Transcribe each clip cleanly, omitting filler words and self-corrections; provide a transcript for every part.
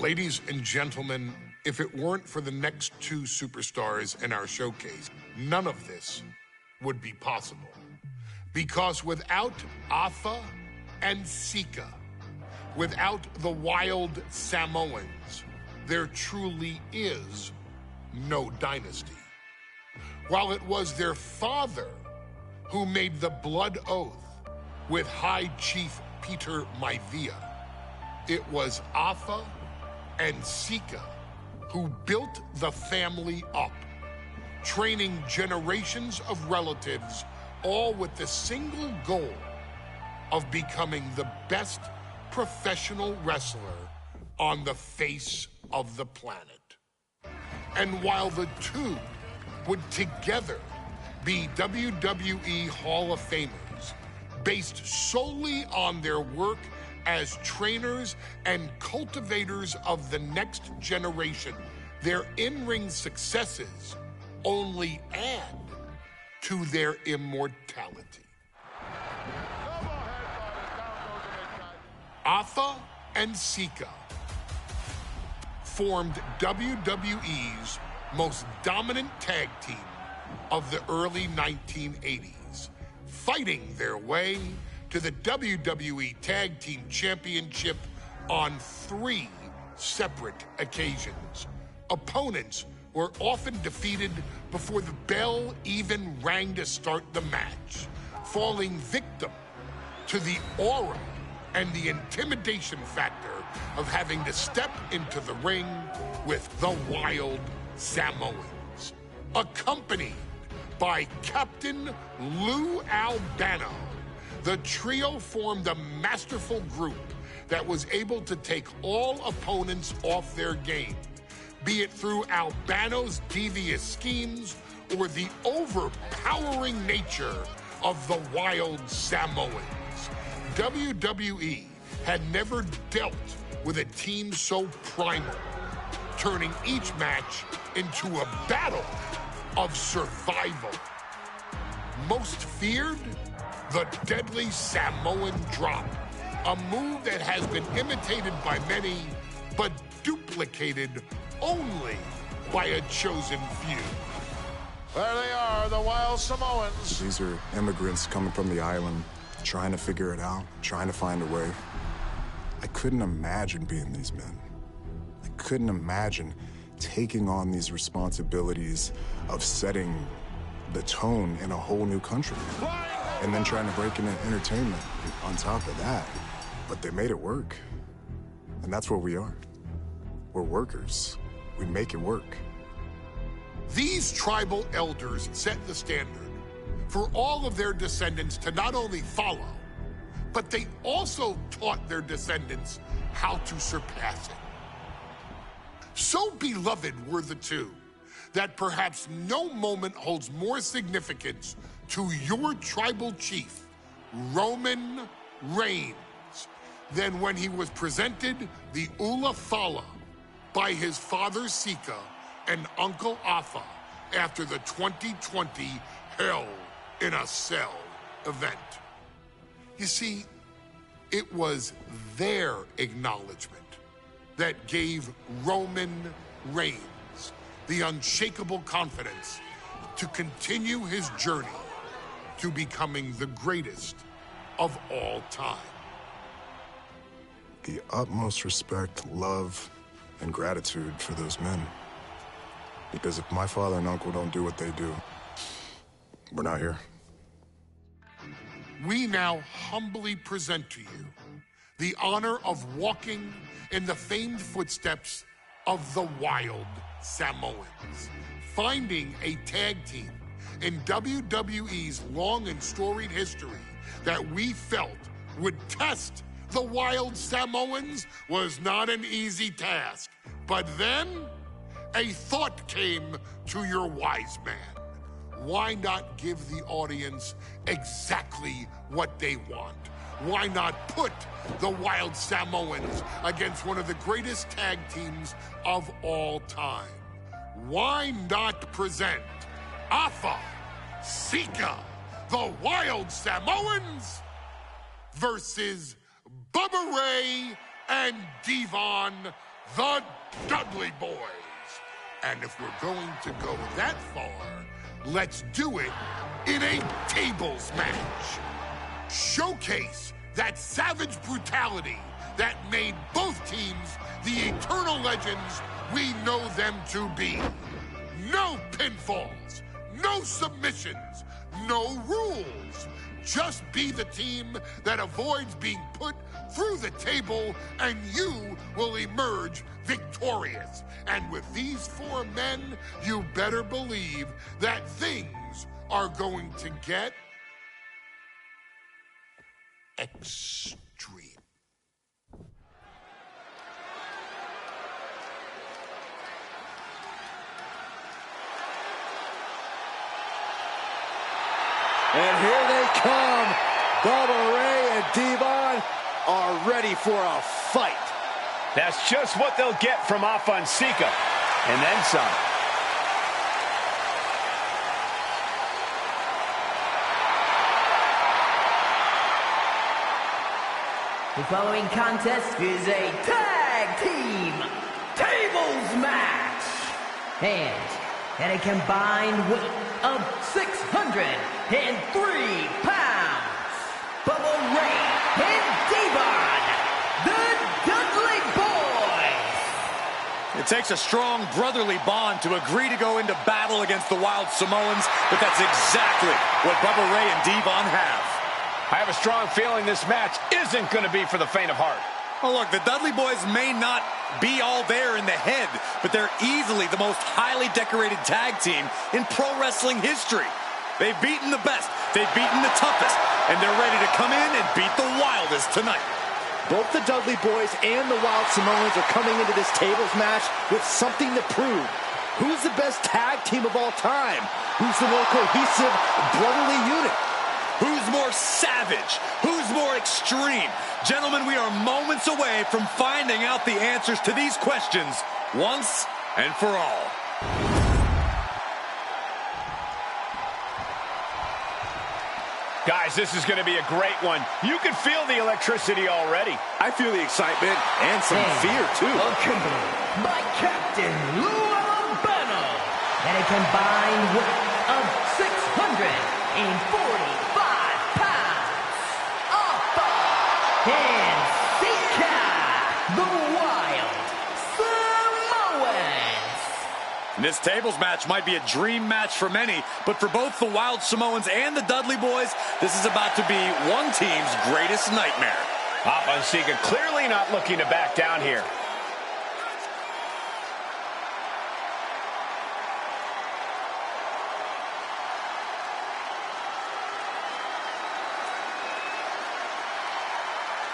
Ladies and gentlemen, if it weren't for the next two superstars in our showcase, none of this would be possible. Because without Afa and Sika, without the wild Samoans, there truly is no dynasty. While it was their father who made the blood oath with High Chief Peter Maivia, it was Afa and Sika who built the family up, training generations of relatives, all with the single goal of becoming the best professional wrestler on the face of the planet. And while the two would together be WWE Hall of Famers, based solely on their work as trainers and cultivators of the next generation, their in-ring successes only add to their immortality. Afa and Sika formed WWE's most dominant tag team of the early 1980s, fighting their way to the WWE Tag Team Championship on 3 separate occasions. Opponents were often defeated before the bell even rang to start the match, falling victim to the aura and the intimidation factor of having to step into the ring with the wild Samoans, accompanied by Captain Lou Albano. The trio formed a masterful group that was able to take all opponents off their game, be it through Albano's devious schemes or the overpowering nature of the wild Samoans. WWE had never dealt with a team so primal, turning each match into a battle of survival. Most feared, the deadly Samoan drop, a move that has been imitated by many, but duplicated only by a chosen few. There they are, the wild Samoans. These are immigrants coming from the island, trying to figure it out, trying to find a way. I couldn't imagine being these men. I couldn't imagine taking on these responsibilities of setting the tone in a whole new country. And then trying to break into entertainment on top of that. But they made it work. And that's what we are. We're workers. We make it work. These tribal elders set the standard for all of their descendants to not only follow, but they also taught their descendants how to surpass it. So beloved were the two that perhaps no moment holds more significance to your tribal chief, Roman Reigns, than when he was presented the Ula Fala by his father Sika and Uncle Afa after the 2020 Hell in a Cell event. You see, it was their acknowledgement that gave Roman Reigns the unshakable confidence to continue his journey to becoming the greatest of all time. The utmost respect, love, and gratitude for those men. Because if my father and uncle don't do what they do, we're not here. We now humbly present to you the honor of walking in the famed footsteps of the wild Samoans, finding a tag team in WWE's long and storied history that we felt would test the wild Samoans was not an easy task. But then a thought came to your wise man. Why not give the audience exactly what they want? Why not put the wild Samoans against one of the greatest tag teams of all time? Why not present Afa, Sika, the wild Samoans versus Bubba Ray and Devon the Dudley Boys. And if we're going to go that far, let's do it in a tables match. Showcase that savage brutality that made both teams the eternal legends we know them to be. No pinfalls, no submissions, no rules. Just be the team that avoids being put through the table, and you will emerge victorious. And with these 4 men, you better believe that things are going to get extreme. And here they come. Bubba Ray and Devon are ready for a fight. That's just what they'll get from Afonseca, and then some. The following contest is a tag team tables match. And a combined weight of 603 pounds. Bubba Ray and Devon, the Dudley Boys. It takes a strong brotherly bond to agree to go into battle against the Wild Samoans, but that's exactly what Bubba Ray and Devon have. I have a strong feeling this match isn't going to be for the faint of heart. Oh, look, the Dudley Boys may not be all there in the head, but they're easily the most highly decorated tag team in pro wrestling history. They've beaten the best, they've beaten the toughest, and they're ready to come in and beat the wildest tonight. Both the Dudley Boys and the Wild Samoans are coming into this tables match with something to prove. Who's the best tag team of all time? Who's the more cohesive, brotherly unit? Who's more savage? Who's more extreme? Gentlemen, we are moments away from finding out the answers to these questions once and for all. Guys, this is going to be a great one. You can feel the electricity already. I feel the excitement and some fear, too. Accompanied by Captain Lou Albano. And a combined weight of 645 pounds. Afonseca, the Wild Samoans. This tables match might be a dream match for many, but for both the Wild Samoans and the Dudley Boys, this is about to be one team's greatest nightmare. Afonseca clearly not looking to back down here.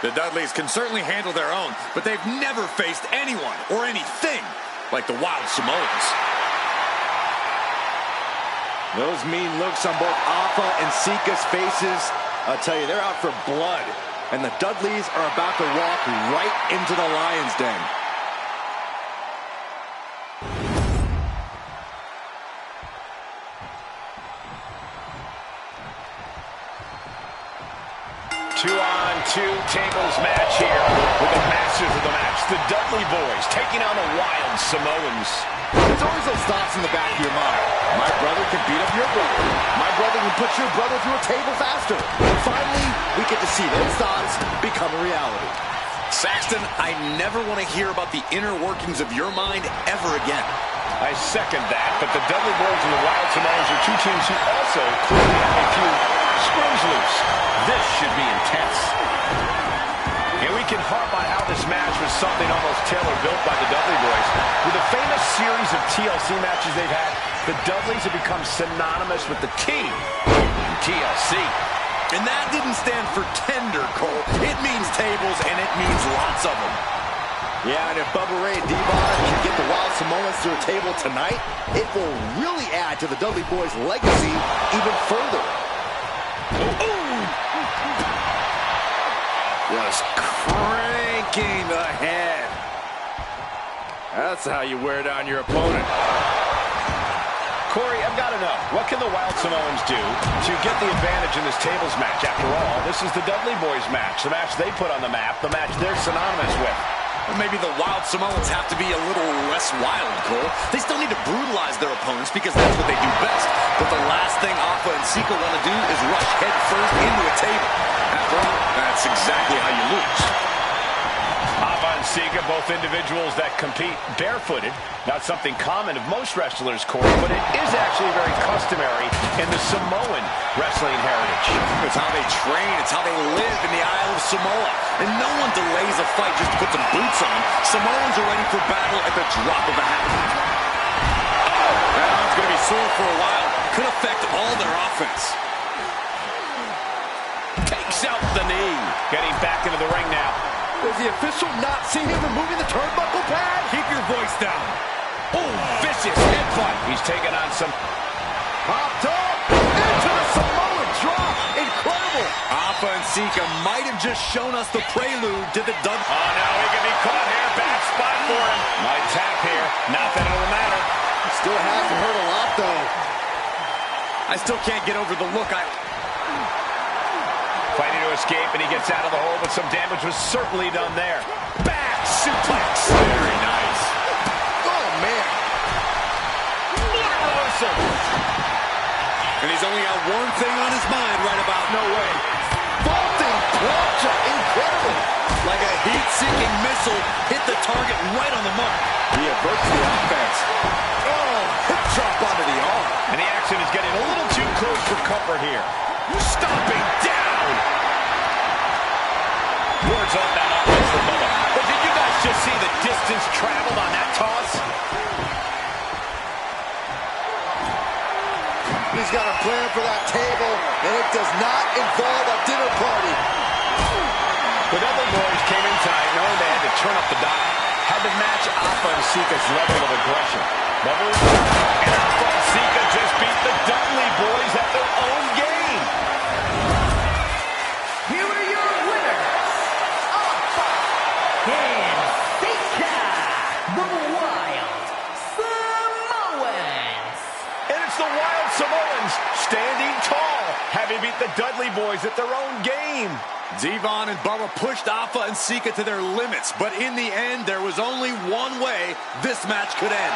The Dudleys can certainly handle their own, but they've never faced anyone or anything like the Wild Samoans. Those mean looks on both Afa and Sika's faces, I'll tell you, they're out for blood. And the Dudleys are about to walk right into the lion's den. Two-on-two tables match here with the masters of the match, the Dudley Boys, taking on the Wild Samoans. There's always those thoughts in the back of your mind. My brother can beat up your brother. My brother can put your brother through a table faster. And finally, we get to see those thoughts become a reality. Saxton, I never want to hear about the inner workings of your mind ever again. I second that, but the Dudley Boys and the Wild Samoans are two teams who also clearly have a few screws loose. This should be intense. And we can harp on how this match was something almost tailor-built by the Dudley Boys. With the famous series of TLC matches they've had, the Dudleys have become synonymous with the T in TLC. And that didn't stand for tender, Cole. It means tables, and it means lots of them. Yeah, and if Bubba Ray and Devon can get the Wild Samoans to a table tonight, it will really add to the Dudley Boys' legacy even further. Just cranking the head. That's how you wear down your opponent. Corey, I've got to know, what can the Wild Samoans do to get the advantage in this tables match? After all, this is the Dudley Boys match, the match they put on the map, the match they're synonymous with. Well, maybe the Wild Samoans have to be a little less wild, Cole. They still need to brutalize their opponents because that's what they do best. But the last thing Afa and Sika want to do is rush head first into a table. After all, that's exactly how you lose. Afa and Sika, both individuals that compete barefooted. Not something common of most wrestlers, Corey, but it is actually very customary in the Samoan wrestling heritage. It's how they train. It's how they live in the Isle of Samoa. And no one delays a fight just to put some boots on. Samoans are ready for battle at the drop of a hat. Oh! That arm's going to be sore for a while. Could affect all their offense. Takes out the knee. Getting back into the ring now. Does the official not see him removing the turnbuckle pad? Keep your voice down. Oh, vicious headbutt. He's taking on some... Popped up into the Samoan drop. Incredible. Afa and Sika might have just shown us the prelude to the dub. Oh, no, he can be caught here. Bad spot for him. Might tap here. Not that it'll matter. Still hasn't hurt a lot, though. I still can't get over the look. Fighting to escape, and he gets out of the hole, but some damage was certainly done there. Back suplex. Very nice. Oh, man. Awesome. And he's only got one thing on his mind right about. No way. Vaulting plancha. Incredible. Like a heat-seeking missile, hit the target right on the mark. He averts the offense. Oh, hip drop onto the arm. And the action is getting a little too close for comfort here. Stomping down. Words on that offense for Bubba. But did you guys just see the distance traveled on that toss? He's got a plan for that table, and it does not involve a dinner party. The Dudley boys came in tonight knowing they had to turn up the dial. Had to match Afa and Sika's level of aggression. Bubba and Afa and Sika just beat the Dudley boys at their own game. Here are your winners, Afa and Sika, the Wild Samoans. And it's the Wild Samoans standing tall, having beat the Dudley boys at their own game. Devon and Bubba pushed Afa and Sika to their limits, but in the end, there was only one way this match could end.